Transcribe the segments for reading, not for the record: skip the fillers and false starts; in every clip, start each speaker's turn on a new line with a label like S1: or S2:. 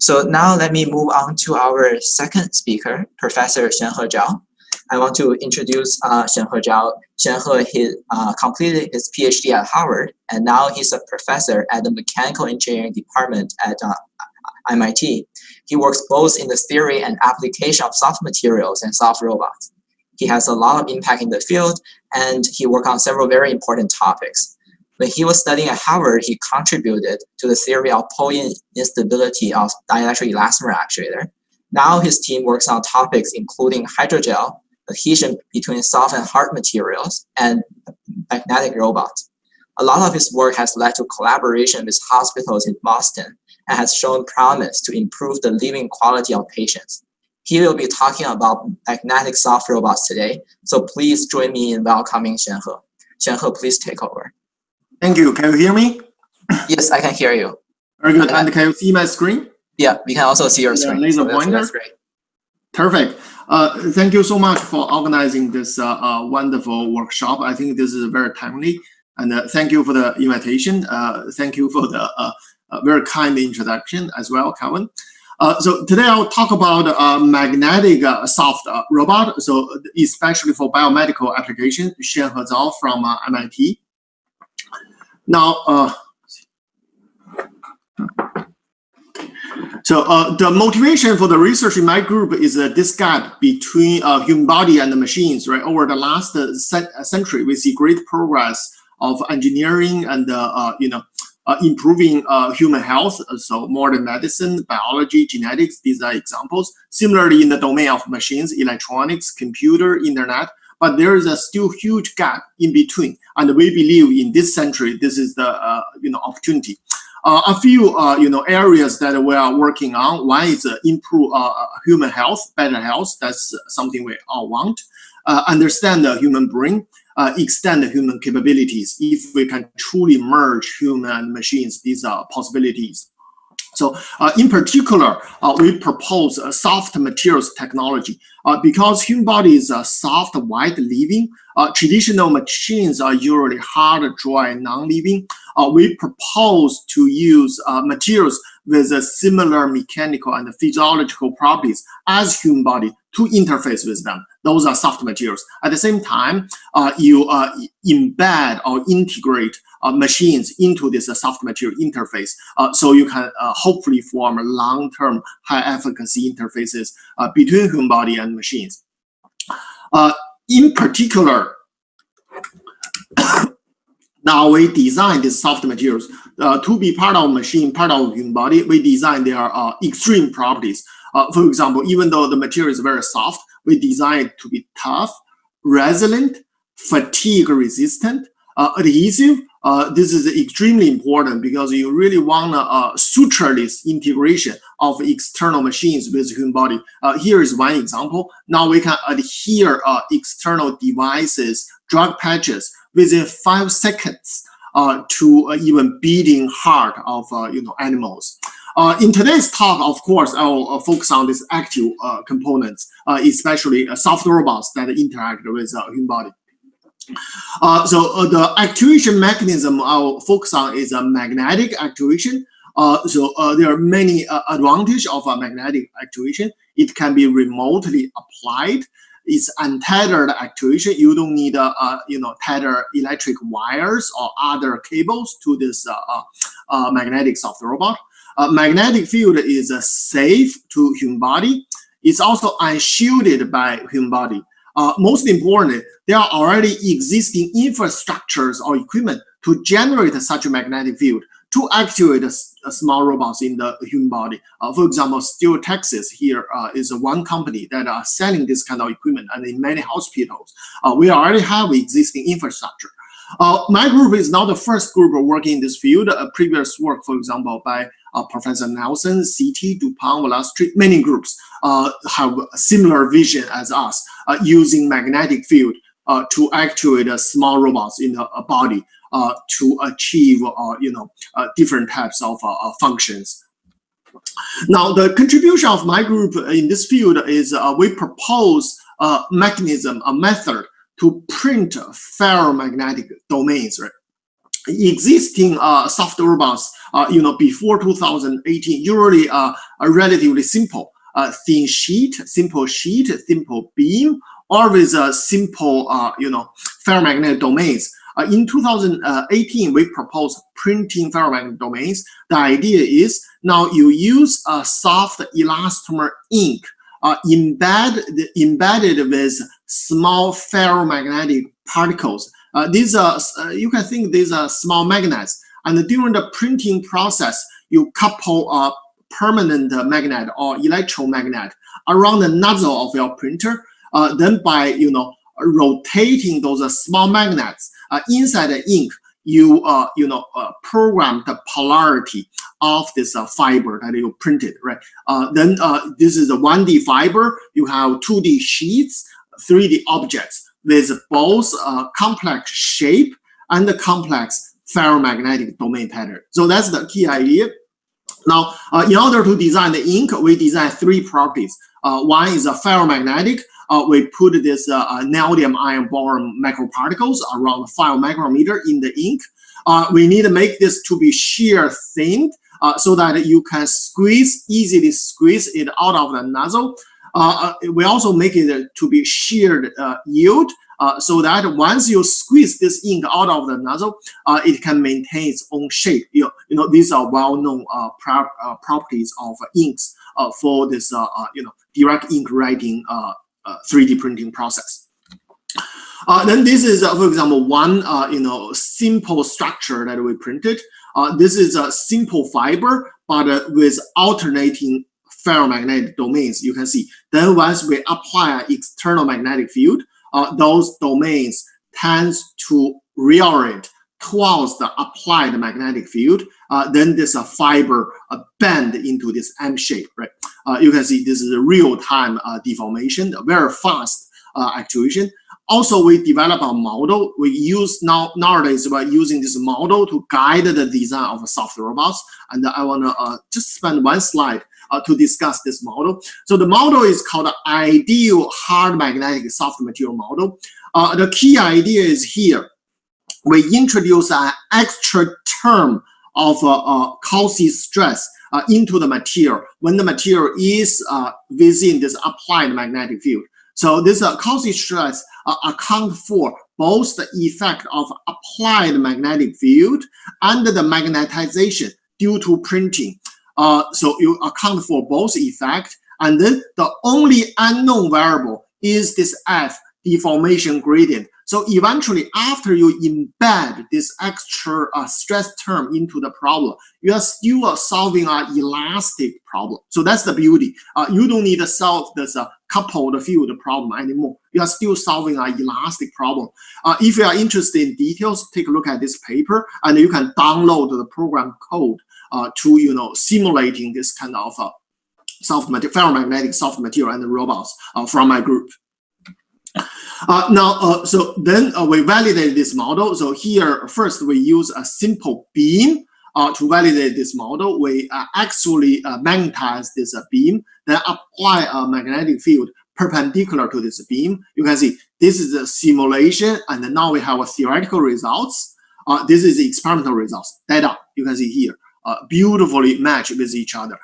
S1: So now let me move on to our second speaker, Professor Xuanhe Zhao. I want to introduce Xuanhe Zhao. Xuanhe completed his PhD at Harvard, and now he's a professor at the Mechanical Engineering Department at MIT. He works both in the theory and application of soft materials and soft robots. He has a lot of impact in the field, and he worked on several very important topics. When he was studying at Harvard, he contributed to the theory of Poion instability of dielectric elastomer actuator. Now his team works on topics including hydrogel, adhesion between soft and hard materials, and magnetic robots. A lot of his work has led to collaboration with hospitals in Boston and has shown promise to improve the living quality of patients. He will be talking about magnetic soft robots today, so please join me in welcoming Xuanhe. Xuanhe, please take over.
S2: Thank you. Can you hear me?
S1: Yes, I can hear you.
S2: Very good. And can you see my screen?
S1: Yeah, we can also see your screen.
S2: Laser pointer.
S1: That's great.
S2: Perfect. Thank you so much for organizing this wonderful workshop. I think this is very timely. And thank you for the invitation. Thank you for the very kind introduction as well, Kevin. So today I'll talk about magnetic soft robot. So especially for biomedical application, Xuanhe Zhao from MIT. Now, the motivation for the research in my group is this gap between human body and the machines, right? Over the last century, we see great progress of engineering and improving human health. So modern medicine, biology, genetics, these are examples. Similarly, in the domain of machines, electronics, computer, internet, but there is a still huge gap in between. And we believe in this century, this is the opportunity. A few areas that we are working on. One is improve human health, better health. That's something we all want. Understand the human brain, extend the human capabilities. If we can truly merge human and machines, these are possibilities. So in particular, we propose a soft materials technology. Because human body is a soft, white, living, traditional machines are usually hard, dry, non-living. We propose to use materials with a similar mechanical and physiological properties as human body to interface with them. Those are soft materials. At the same time, you embed or integrate machines into this soft material interface, so you can hopefully form long-term high-efficacy interfaces between human body and machines. In particular, now we design these soft materials to be part of machine, part of human body. We design their extreme properties. For example, even though the material is very soft, we design it to be tough, resilient, fatigue resistant, adhesive. This is extremely important because you really want sutureless integration of external machines with human body. Here is one example. Now we can adhere external devices, drug patches within 5 seconds to even beating heart of animals. In today's talk, of course, I will focus on these active components, especially soft robots that interact with human body. So the actuation mechanism I'll focus on is a magnetic actuation. There are many advantages of a magnetic actuation. It can be remotely applied. It's untethered actuation. You don't need tether electric wires or other cables to this magnetic soft robot. Magnetic field is safe to human body. It's also unshielded by human body. Most importantly, there are already existing infrastructures or equipment to generate such a magnetic field to actuate small robots in the human body. For example, Steel Texas here is one company that are selling this kind of equipment, and in many hospitals, we already have existing infrastructure. My group is not the first group working in this field. Previous work, for example, by Professor Nelson, CT, DuPont, Velocity, many groups have a similar vision as us, using magnetic field to actuate small robots in a body to achieve different types of functions. Now, the contribution of my group in this field is we propose a mechanism, a method to print ferromagnetic domains, right? Existing soft robots, before 2018, usually relatively simple, thin sheet, simple beam, or with a simple, ferromagnetic domains. In 2018, we proposed printing ferromagnetic domains. The idea is now you use a soft elastomer ink embedded with small ferromagnetic particles. These are, you can think these are small magnets. And during the printing process, you couple a permanent magnet or electromagnet around the nozzle of your printer. Then by rotating those small magnets inside the ink, you program the polarity of this fiber that you printed, right? Then this is a 1D fiber. You have 2D sheets, 3D objects with both complex shape and the complex ferromagnetic domain pattern. So that's the key idea. Now, in order to design the ink, we design 3 properties. One is a ferromagnetic. We put this neodymium iron boron microparticles around 5 micrometer in the ink. We need to make this to be shear thin so that you can easily squeeze it out of the nozzle. We also make it to be sheared yield so that once you squeeze this ink out of the nozzle, it can maintain its own shape. These are well-known properties of inks for this direct ink writing 3D printing process. Then this is, for example, one simple structure that we printed. This is a simple fiber, but with alternating ferromagnetic domains. You can see. Then once we apply an external magnetic field, those domains tends to reorient towards the applied magnetic field. Then this fiber bend into this M shape, right? You can see this is a real-time deformation, very fast actuation. Also, we develop a model. We use nowadays we're using this model to guide the design of soft robots. And I want to just spend one slide to discuss this model. So the model is called the ideal hard magnetic soft material model. The key idea is here. We introduce an extra term of Cauchy stress into the material when the material is within this applied magnetic field. So this Cauchy stress account for both the effect of applied magnetic field and the magnetization due to printing. So you account for both effect, and then the only unknown variable is this F, deformation gradient. So eventually, after you embed this extra stress term into the problem, you are still solving an elastic problem. So that's the beauty. You don't need to solve this coupled field problem anymore. You are still solving an elastic problem. If you are interested in details, take a look at this paper, and you can download the program code to simulating this kind of soft material, ferromagnetic soft material and robots from my group. So then we validate this model. So here, first we use a simple beam to validate this model. We actually magnetize this beam, then apply a magnetic field perpendicular to this beam. You can see this is a simulation, and now we have a theoretical results. This is the experimental results. Data, you can see here, beautifully match with each other.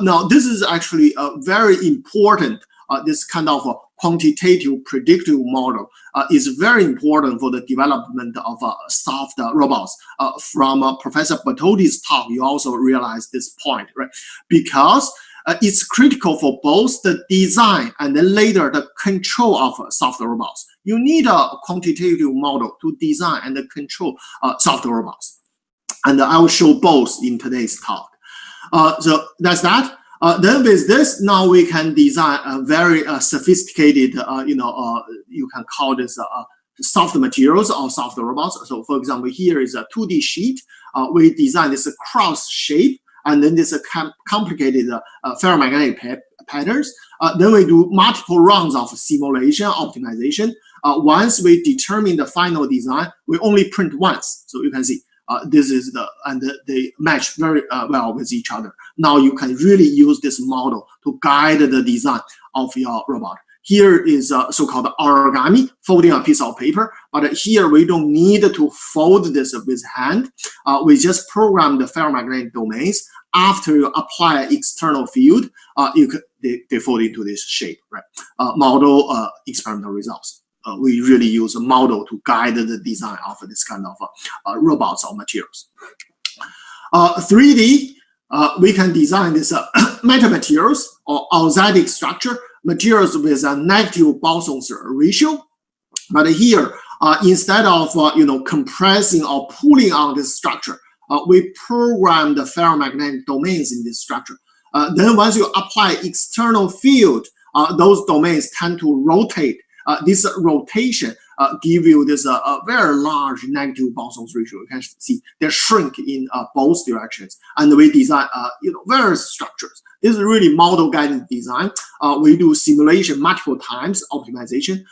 S2: Now, this is actually very important. This kind of quantitative predictive model is very important for the development of soft robots. From Professor Batotti's talk, you also realize this point, right? Because it's critical for both the design and then later the control of soft robots. You need a quantitative model to design and control soft robots. And I will show both in today's talk. So that's that. Then with this, now we can design a very sophisticated, you can call this soft materials or soft robots. So for example, here is a 2D sheet. We design this cross shape, and then this complicated ferromagnetic patterns. Then we do multiple rounds of simulation optimization. Once we determine the final design, we only print once. So you can see this is they match very well with each other. Now you can really use this model to guide the design of your robot. Here is so-called origami, folding a piece of paper. But here we don't need to fold this with hand. We just program the ferromagnetic domains. After you apply external field, they fold into this shape, right? Model experimental results. We really use a model to guide the design of this kind of robots or materials. 3D, we can design this metamaterials or Auxetic structure, materials with a negative Boson's ratio. But here, instead of compressing or pulling on this structure, we program the ferromagnetic domains in this structure. Then once you apply external field, those domains tend to rotate. This rotation give you this very large negative Boson's ratio. You can see they shrink in both directions, and we design various structures. This is really model guided design. We do simulation multiple times, optimization.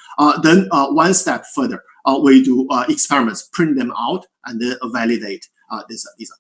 S2: Then one step further, we do experiments, print them out, and then validate this design.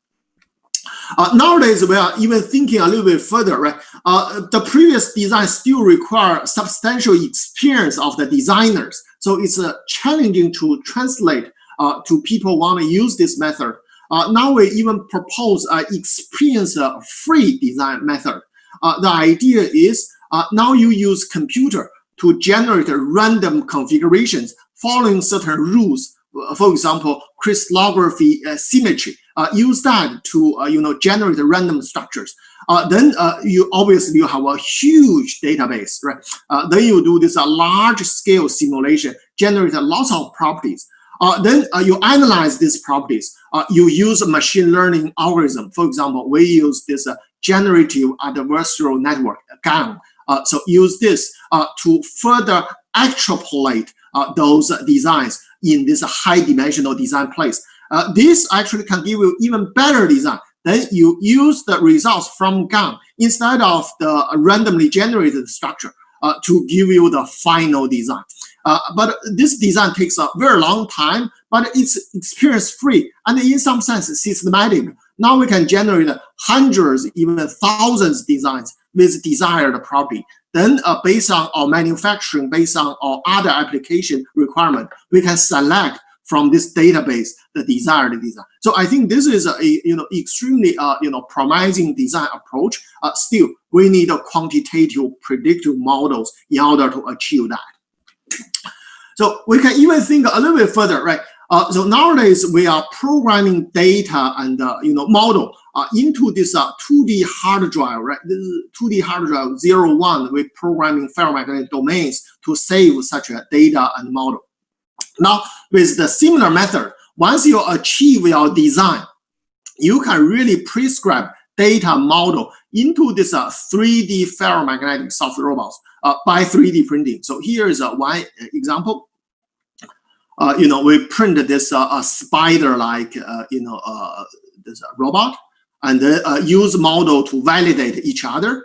S2: Nowadays, we are even thinking a little bit further, right? The previous design still require substantial experience of the designers. So it's challenging to translate to people want to use this method. Now we even propose an experience-free design method. The idea is now you use computer to generate random configurations following certain rules. For example, crystallography symmetry. Use that to generate random structures. Then you obviously have a huge database, right? Then you do this large scale simulation, generate lots of properties. Then you analyze these properties. You use a machine learning algorithm. For example, we use this generative adversarial network, GAN. So use this to further extrapolate those designs in this high dimensional design place. This actually can give you even better design. Then you use the results from GAN instead of the randomly generated structure to give you the final design. But this design takes a very long time, but it's experience-free and in some sense systematic. Now we can generate hundreds, even thousands designs with desired property. Then based on our manufacturing, based on our other application requirement, we can select from this database the desired design. So I think this is a extremely promising design approach. Still, we need a quantitative predictive models in order to achieve that. So we can even think a little bit further, right? So nowadays we are programming data and model into this 2D hard drive, right? This is 2D hard drive 01. We're programming ferromagnetic domains to save such a data and model. Now with the similar method, once you achieve your design, you can really prescribe data model into this 3D ferromagnetic soft robots by 3D printing. So here is one example. We print this spider-like, this robot, and use model to validate each other.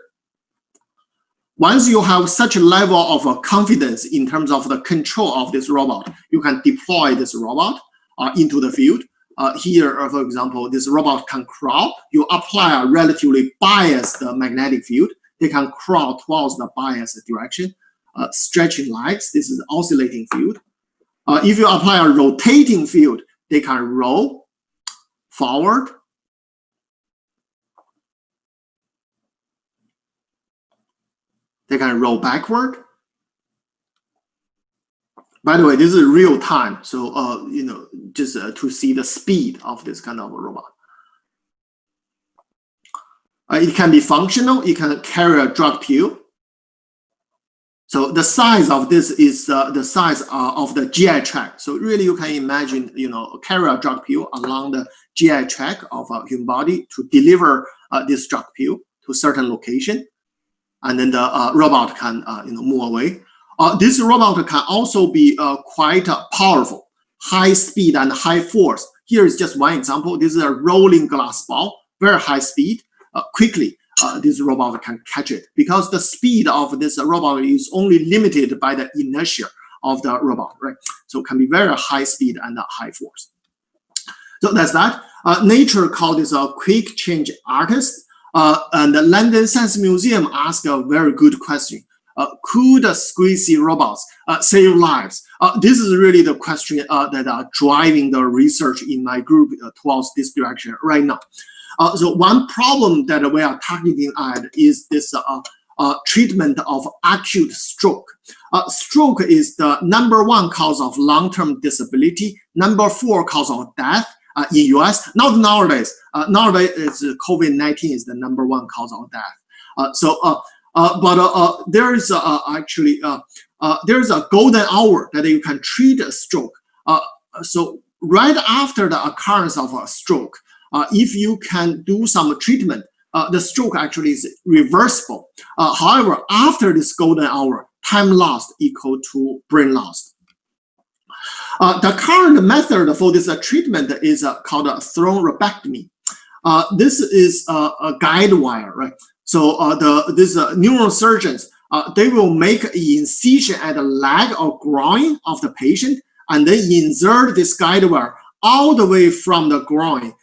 S2: Once you have such a level of confidence in terms of the control of this robot, you can deploy this robot into the field. Here, for example, this robot can crawl. You apply a relatively biased magnetic field. They can crawl towards the biased direction. Stretching legs, this is oscillating field. If you apply a rotating field, they can roll forward. They can roll backward. By the way, this is real time. So, just to see the speed of this kind of a robot. It can be functional. It can carry a drug pill. So the size of this is the size of the GI tract. So really you can imagine, carry a drug pill along the GI tract of a human body to deliver this drug pill to a certain location. And then the robot can, move away. This robot can also be quite powerful, high speed and high force. Here is just one example. This is a rolling glass ball, very high speed, quickly. This robot can catch it because the speed of this robot is only limited by the inertia of the robot, right? So it can be very high speed and high force. So that's that. Nature called this a quick change artist. And the London Science Museum asked a very good question. could squeezy robots save lives? This is really the question that are driving the research in my group towards this direction right now. So one problem that we are targeting at is this treatment of acute stroke. Stroke is the #1 cause of long-term disability, #4 cause of death in US. Not nowadays. Nowadays, COVID-19 is the #1 cause of death. But there is actually there's a golden hour that you can treat a stroke. So right after the occurrence of a stroke, if you can do some treatment, the stroke actually is reversible. However, after this golden hour, time lost equal to brain loss. The current method for this treatment is called thrombectomy. This is a guide wire, right? So these neurosurgeons, they will make an incision at the leg or groin of the patient, and then insert this guide wire all the way from the groin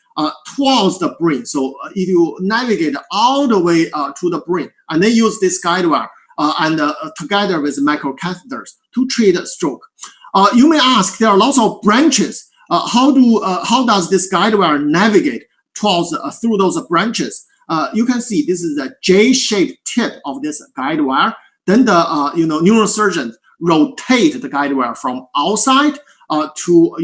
S2: towards the brain. So if you navigate all the way to the brain, and then use this guide wire and together with microcatheters to treat a stroke. You may ask, there are lots of branches. How does this guide wire navigate towards through those branches? You can see this is a J-shaped tip of this guide wire. Then the neurosurgeon rotate the guide wire from outside to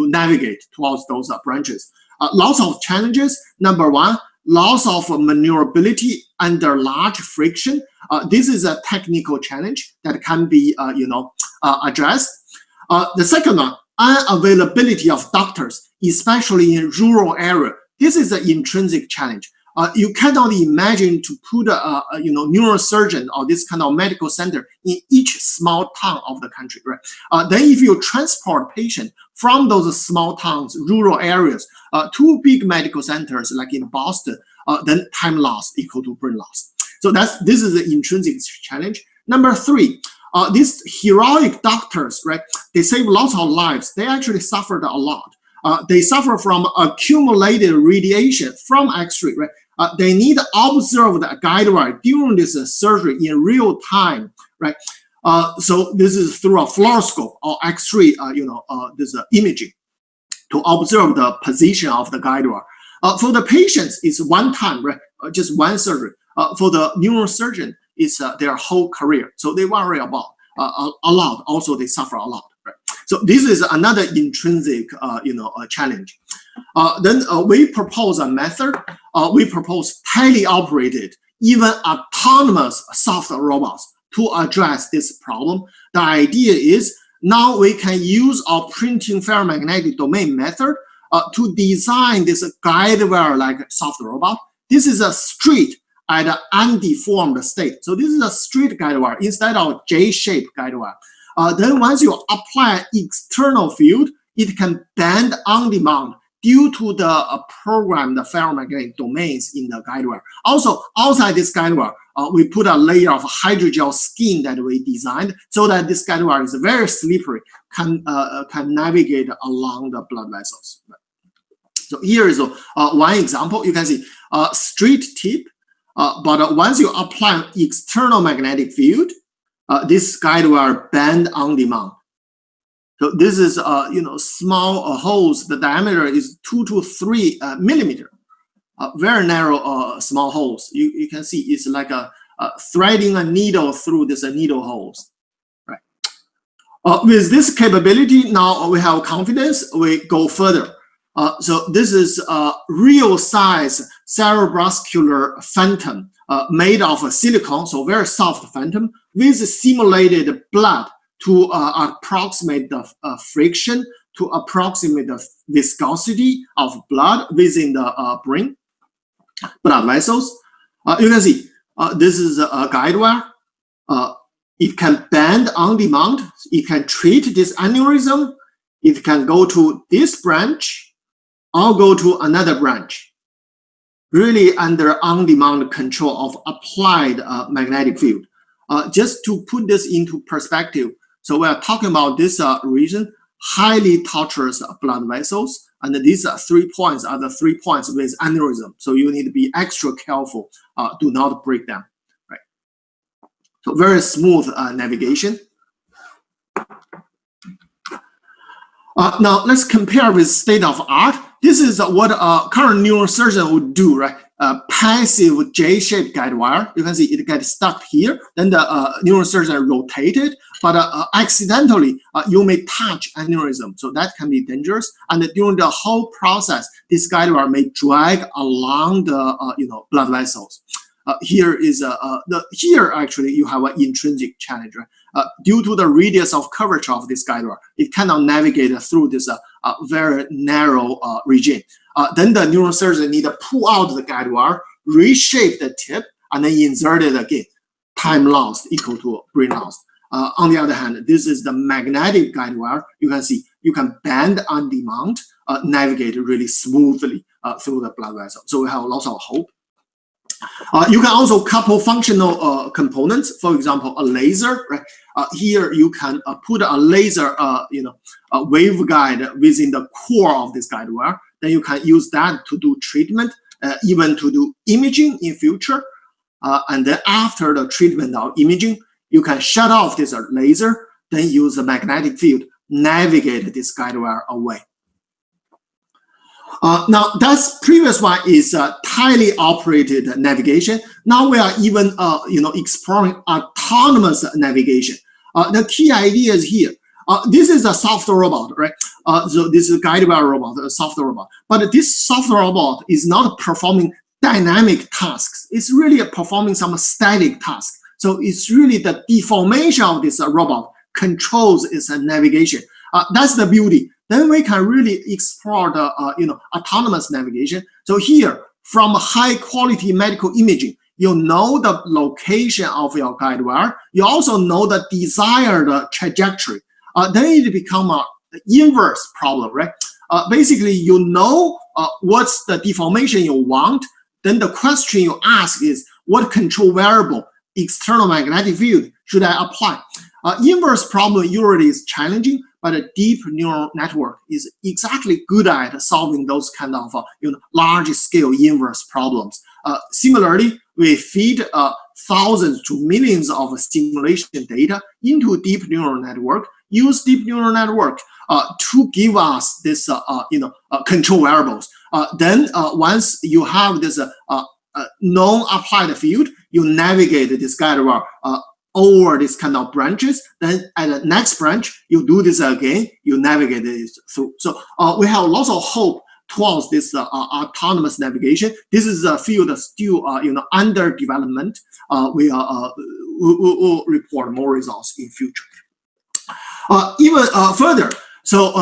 S2: navigate towards those branches. Lots of challenges. #1, loss of maneuverability under large friction. This is a technical challenge that can be addressed. The second one, unavailability of doctors, especially in rural area. This is an intrinsic challenge. You cannot imagine to put a neurosurgeon or this kind of medical center in each small town of the country, right? Then if you transport patient from those small towns, rural areas, to big medical centers like in Boston, then time loss equal to brain loss. So this is the intrinsic challenge. #3, these heroic doctors, right? They save lots of lives. They actually suffered a lot. They suffer from accumulated radiation from X-ray, right? They need to observe the guide wire during this surgery in real time, right? So this is through a fluoroscope or X-ray, this imaging to observe the position of the guide wire. For the patients, it's one time, right? Just one surgery. For the neurosurgeon, it's their whole career. So they worry about a lot. Also, they suffer a lot, right? So this is another intrinsic, challenge. Then we propose a method. We propose teleoperated, even autonomous soft robots to address this problem. The idea is now we can use our printing ferromagnetic domain method to design this guide wire-like soft robot. This is a straight at an undeformed state. So this is a straight guide wire instead of J-shaped guide wire. Then once you apply external field, it can bend on demand due to the programmed ferromagnetic domains in the guide wire. Also, outside this guide wire, we put a layer of hydrogel skin that we designed so that this guide wire is very slippery, can navigate along the blood vessels. So here is one example. You can see straight tip, but once you apply external magnetic field, this guide wire bend on demand. So this is small holes. The diameter is 2 to 3 millimeter. Very narrow, small holes. You can see it's like threading a needle through this needle holes. Right. With this capability, now we have confidence. We go further. So this is a real size cerebrovascular phantom made of silicone, so very soft phantom with simulated blood to approximate the friction, to approximate the viscosity of blood within the brain, blood vessels. You can see this is a guide wire. It can bend on demand. It can treat this aneurysm. It can go to this branch or go to another branch, really under on-demand control of applied magnetic field. Just to put this into perspective, so we are talking about this region, highly tortuous blood vessels, and these 3 points are the 3 points with aneurysm. So you need to be extra careful, do not break them. Right. So very smooth navigation. Now let's compare with state of art. This is what a current neurosurgeon would do, right? Passive J-shaped guide wire. You can see it gets stuck here. Then the neurosurgeon rotated, but accidentally you may touch aneurysm, so that can be dangerous. And during the whole process, this guide wire may drag along the blood vessels. Here actually you have an intrinsic challenge, right? Due to the radius of curvature of this guide wire, it cannot navigate through this very narrow region. Then the neurosurgeon need to pull out the guide wire, reshape the tip, and then insert it again. Time lost equal to brain loss. On the other hand, this is the magnetic guide wire. You can see you can bend on demand, navigate really smoothly through the blood vessel. So we have lots of hope. You can also couple functional components. For example, a laser. Right? Here you can put a laser, a waveguide within the core of this guide wire. Then you can use that to do treatment, even to do imaging in future. And then after the treatment or imaging, you can shut off this laser, then use the magnetic field, navigate this guide wire away. Now that's previous one is tightly operated navigation. Now we are even exploring autonomous navigation. The key idea is here. This is a soft robot, right? So this is a guide wire robot, a soft robot. But this soft robot is not performing dynamic tasks. It's really performing some static tasks. So it's really the deformation of this robot controls its navigation. That's the beauty. Then we can really explore the autonomous navigation. So here, from high quality medical imaging, you know the location of your guide wire. You also know the desired trajectory. Then it becomes an inverse problem, right? Basically, you know what's the deformation you want. Then the question you ask is, what control variable, external magnetic field, should I apply? Inverse problem usually is challenging, but a deep neural network is exactly good at solving those kind of large-scale inverse problems. Similarly, we feed thousands to millions of simulation data into deep neural network. Use deep neural network to give us this control variables. Then once you have this known applied field, you navigate this guide wire over this kind of branches. Then at the next branch, you do this again, you navigate it through. So we have lots of hope towards this autonomous navigation. This is a field still under development. We will report more results in future. Even further, so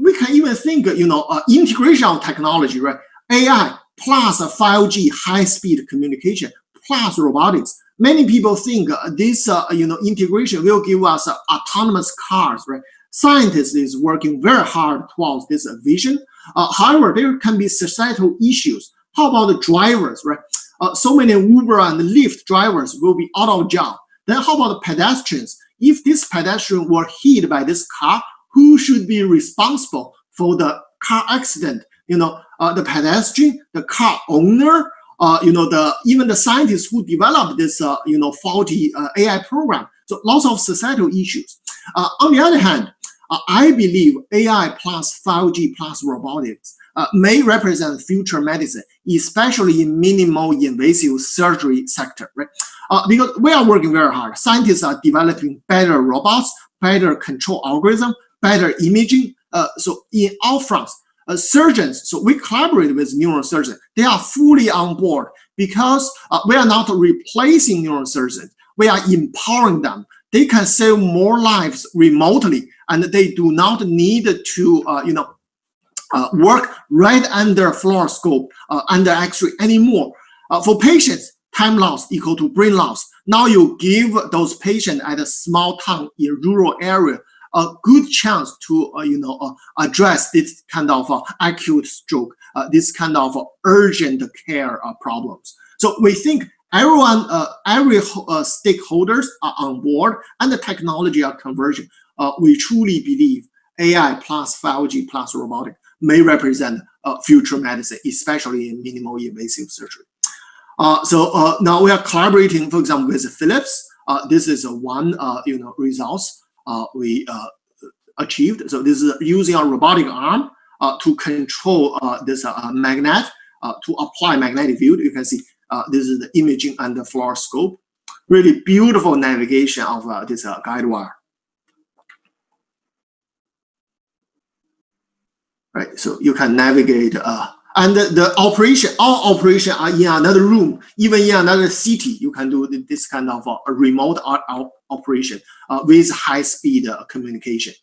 S2: we can even think, integration of technology, right? AI plus 5G high-speed communication plus robotics. Many people think this, integration will give us autonomous cars, right? Scientists is working very hard towards this vision. However, there can be societal issues. How about the drivers, right? So many Uber and Lyft drivers will be out of job. Then how about the pedestrians? If this pedestrian were hit by this car, who should be responsible for the car accident? The pedestrian, the car owner, even the scientists who developed this, faulty AI program. So lots of societal issues. On the other hand, I believe AI plus 5G plus robotics may represent future medicine, especially in minimal invasive surgery sector, right? Because we are working very hard. Scientists are developing better robots, better control algorithm, better imaging. So in all fronts, surgeons, so we collaborate with neurosurgeons. They are fully on board because we are not replacing neurosurgeons. We are empowering them. They can save more lives remotely, and they do not need to, work right under fluoroscope, under X-ray anymore. For patients, time loss equal to brain loss. Now you give those patients at a small town in rural area a good chance to address this kind of acute stroke, this kind of urgent care problems. So we think everyone, every stakeholders are on board, and the technology are converging. We truly believe AI plus 5G plus robotics may represent future medicine, especially in minimal invasive surgery. So now we are collaborating, for example, with Philips. This is one results we achieved. So this is using a robotic arm to control this magnet to apply magnetic field. You can see this is the imaging and the fluoroscope. Really beautiful navigation of this guide wire. Right, so you can navigate, and the operation, all operation are in another room, even in another city. You can do this kind of a remote operation with high-speed communication.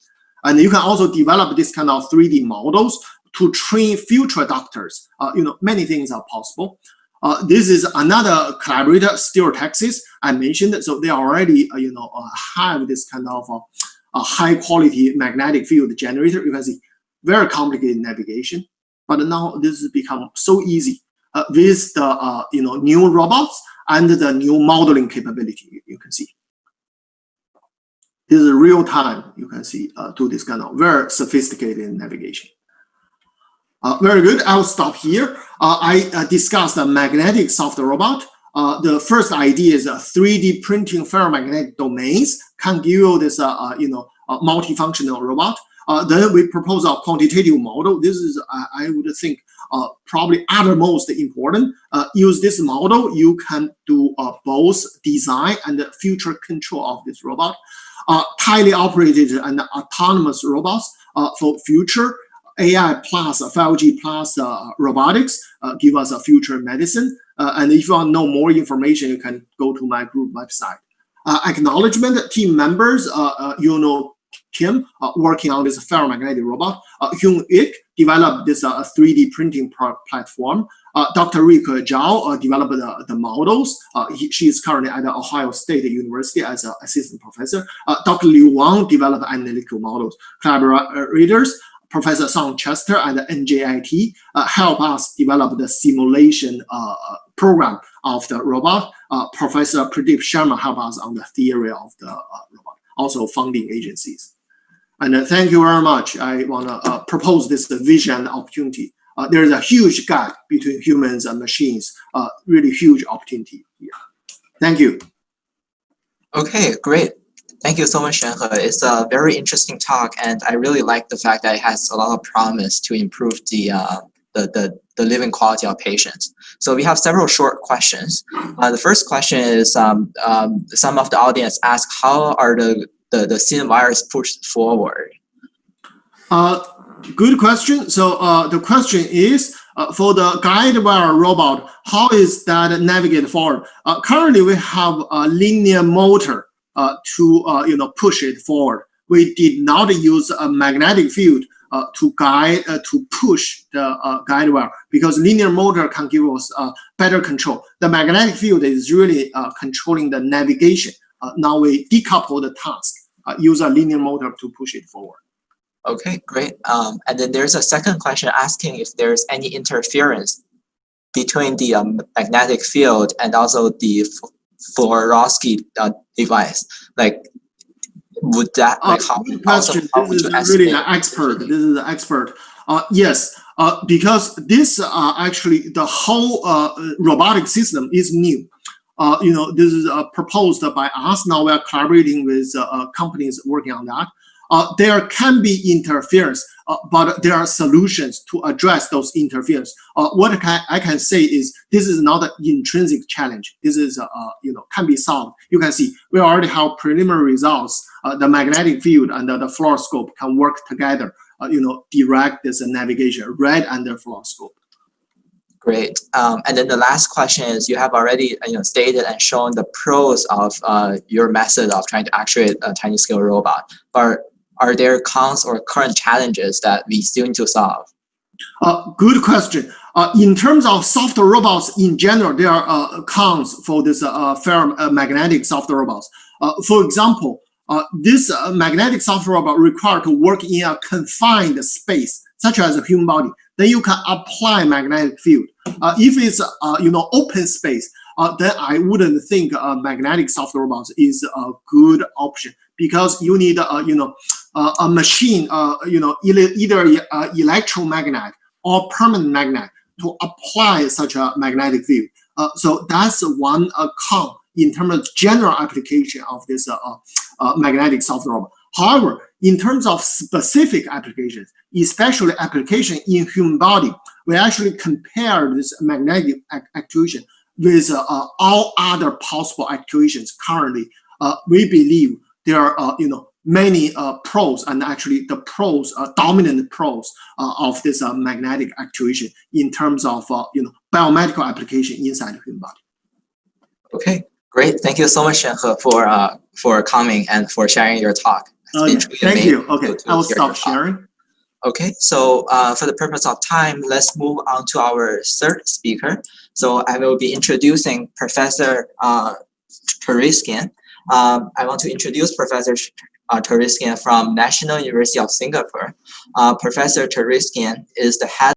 S2: And you can also develop this kind of 3D models to train future doctors. Many things are possible. This is another collaborator, Steel Texas, I mentioned. So they already, have this kind of a high-quality magnetic field generator. You can see very complicated navigation, but now this has become so easy with the new robots and the new modeling capability. You can see this is real time. You can see do this kind of very sophisticated navigation. Very good. I'll stop here. I discussed the magnetic soft robot. The first idea is 3D printing ferromagnetic domains can give you this multifunctional robot. Then we propose a quantitative model. This is, I would think, probably uttermost important. Use this model, you can do both design and future control of this robot. Tightly operated and autonomous robots for future. AI plus 5G plus robotics give us a future medicine. And if you want to know more information, you can go to my group website. Acknowledgement team members, Kim working on this ferromagnetic robot. Xuanhe developed this 3D printing platform. Dr. Zhao developed the models. She is currently at the Ohio State University as an assistant professor. Dr. Liu Wang developed analytical models. Collaborators, Professor Song Chester and NJIT help us develop the simulation program of the robot. Professor Pradeep Sharma help us on the theory of the robot. Also funding agencies. And thank you very much. I want to propose this vision and opportunity. There is a huge gap between humans and machines, really huge opportunity here. Thank you.
S1: Okay, great. Thank you so much, Xuanhe. It's a very interesting talk, and I really like the fact that it has a lot of promise to improve the living quality of patients. So we have several short questions. The first question is, some of the audience ask, how are the thin wires pushed forward?
S2: Good question. So the question is, for the guide wire robot, how is that navigated forward? Currently, we have a linear motor to push it forward. We did not use a magnetic field to guide to push the guide wire, because linear motor can give us better control. The magnetic field is really controlling the navigation. Now we decouple the task, use a linear motor to push it forward.
S1: Okay, great. And then there's a second question asking if there's any interference between the magnetic field and also the fluoroscopy device. Like, would that, like, how would you estimate?
S2: Really an expert. This is an expert. Yes, because this actually the whole robotic system is new. This is proposed by us. Now we are collaborating with companies working on that. There can be interference, but there are solutions to address those interference. What I can say is this is not an intrinsic challenge. This is can be solved. You can see we already have preliminary results. The magnetic field and the fluoroscope can work together. Direct this navigation right under fluoroscope.
S1: Great. And then the last question is, you have already stated and shown the pros of your method of trying to actuate a tiny scale robot, but are there cons or current challenges that we still need to solve?
S2: Good question. In terms of soft robots in general, there are cons for this ferromagnetic soft robots. For example, this magnetic soft robot required to work in a confined space, such as a human body. Then you can apply magnetic field. If it's open space, then I wouldn't think magnetic soft robots is a good option, because you need a machine, either electromagnet or permanent magnet to apply such a magnetic field. So that's one con in terms of general application of this magnetic soft robot. However, in terms of specific applications, especially application in human body, we actually compare this magnetic actuation with all other possible actuations. Currently, we believe there are many pros, and actually the pros, dominant pros of this magnetic actuation in terms of biomedical application inside the human body.
S1: Okay, great. Thank you so much, Xuanhe, for coming and for sharing your talk.
S2: Thank you. Okay, I will stop sharing.
S1: Okay, so for the purpose of time, let's move on to our third speaker. So I will be introducing Professor Tariskian. I want to introduce Professor Tariskian from National University of Singapore. Professor Tariskian is the head